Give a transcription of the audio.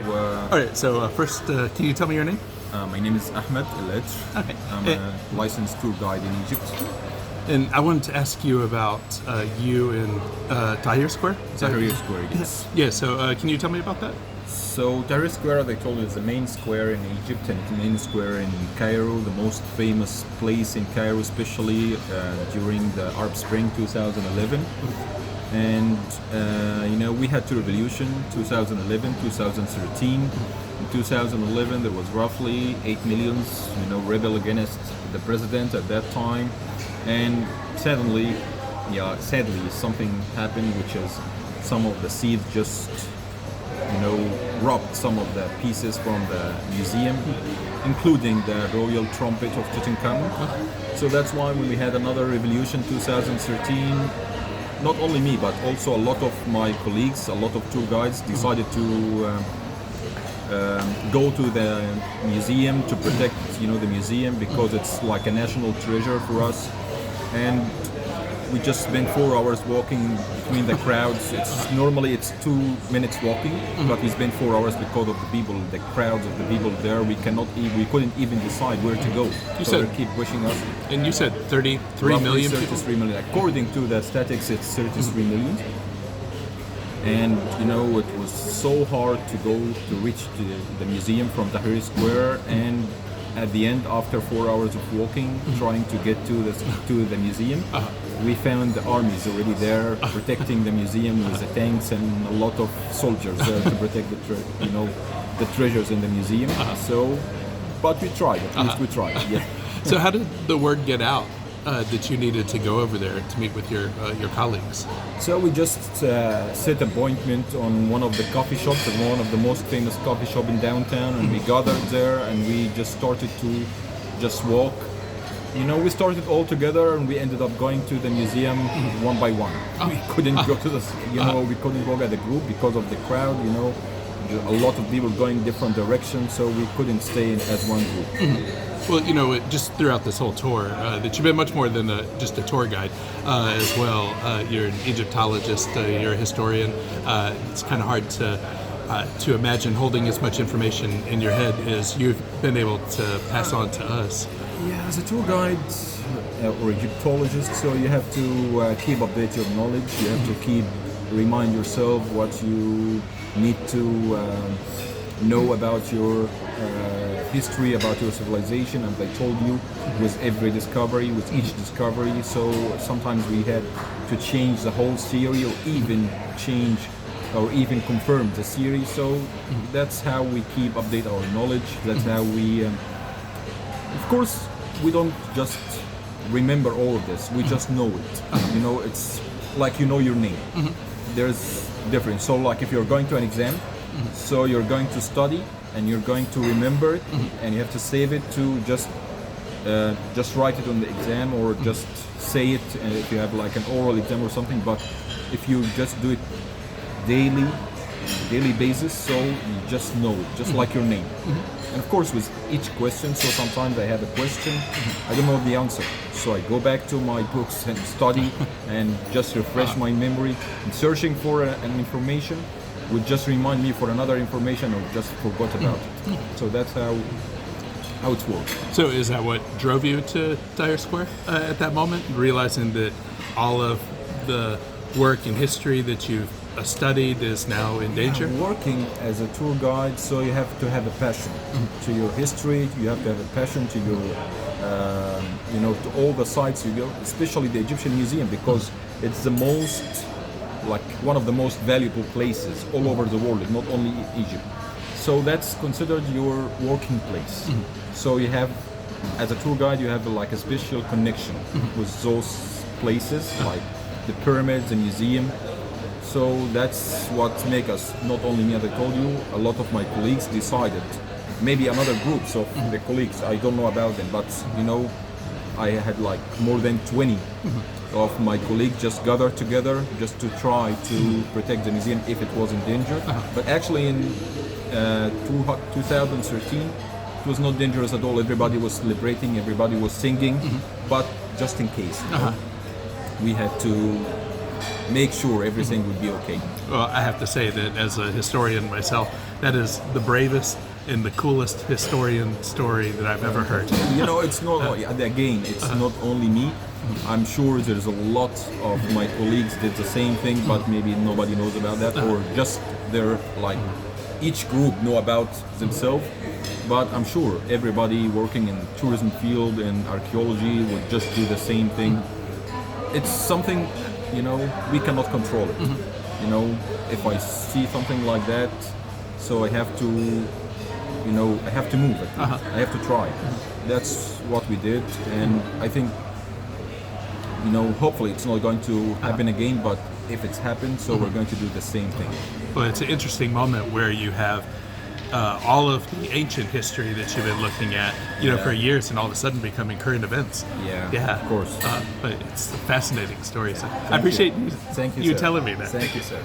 All right, so first, can you tell me your name? My name is Ahmed Mahmoud. Okay. I'm a licensed tour guide in Egypt. And I wanted to ask you about you in Tarhir Square. Tarhir Square, yes. Yeah, so can you tell me about that? So Tarhir Square, they told you, is the main square in Egypt and the main square in Cairo, the most famous place in Cairo, especially during the Arab Spring 2011. And we had two revolutions, 2011, 2013. In 2011, there was roughly 8 million, rebel against the president at that time. And sadly, something happened, which is some of the seeds just, robbed some of the pieces from the museum, including the royal trumpet of Tutankhamun. So that's why when we had another revolution, 2013, not only me, but also a lot of my colleagues, a lot of tour guides decided to go to the museum to protect, the museum, because it's like a national treasure for us. And we just spent 4 hours walking between the crowds. Normally it's 2 minutes walking, but we spent 4 hours because of the people, the crowds of the people there. We couldn't even decide where to go. They keep pushing us. And you said 33 million people? 33 million. According to the statistics, it's 33 million. And it was so hard to reach the museum from Tahrir Square, and at the end, after 4 hours of walking, trying to get to the museum, we found the armies already there protecting the museum with the tanks and a lot of soldiers there to protect the treasures in the museum. But we tried. At least we tried. Yeah. So how did the word get out that you needed to go over there to meet with your colleagues? So we just set appointment on one of the coffee shops, one of the most famous coffee shop in downtown, and we gathered there and we just started to just walk. We started all together and we ended up going to the museum one by one. We couldn't go to we couldn't walk as a group because of the crowd. A lot of people going different directions, so we couldn't stay as one group. Well, just throughout this whole tour, that you've been much more than just a tour guide as well. You're an Egyptologist, you're a historian. It's kind of hard to imagine holding as much information in your head as you've been able to pass on to us. Yeah, as a tour guide or Egyptologist, so you have to keep update your knowledge. You have to remind yourself what you need to know about your history, about your civilization, and I told you, with every discovery, with each discovery. So sometimes we had to change the whole series, or even confirm the series. So that's how we keep update our knowledge. That's how we, of course, we don't just remember all of this. We just know it. It's like your name. There's difference. So like if you're going to an exam, so you're going to study and you're going to remember it, and you have to save it to just write it on the exam, or just say it if you have like an oral exam or something. But if you just do it daily basis, so you just know it, just like your name. And of course with each question, so sometimes I have a question, I don't know the answer, so I go back to my books and study and just refresh my memory, and searching for an information would just remind me for another information, or just forgot about it. So that's how it's worked. So is that what drove you to Tahrir Square at that moment, realizing that all of the work and history that you've studied is now in danger? Working as a tour guide, so you have to have a passion to your history. You have to have a passion to your, to all the sites you go, especially the Egyptian Museum, because it's one of the most valuable places all over the world, not only Egypt. So that's considered your working place. So you have, as a tour guide, you have like a special connection with those places, like the pyramids, the museum. So that's what makes us, not only me, as I told you, a lot of my colleagues decided, maybe another groups of the colleagues, I don't know about them, but I had like more than 20 of my colleagues just gathered together just to try to protect the museum if it was in danger. But actually in 2013, it was not dangerous at all. Everybody was celebrating, everybody was singing, but just in case, we had to make sure everything would be okay. Well, I have to say that as a historian myself, that is the bravest and the coolest historian story that I've ever heard. You know, it's not, again, it's not only me. I'm sure there's a lot of my colleagues did the same thing, but maybe nobody knows about that, or just they're like, each group know about themselves. But I'm sure everybody working in tourism field and archaeology would just do the same thing. It's something, you know, we cannot control it. You know, if I see something like that, so I have to, you know, I have to move it. I have to try. That's what we did, and I think, you know, hopefully it's not going to happen again, but if it's happened, so we're going to do the same thing. Well, it's an interesting moment where you have all of the ancient history that you've been looking at, you know, for years, and all of a sudden becoming current events. Yeah, of course. But it's a fascinating story. So I appreciate you sir. telling me that. Thank you, sir.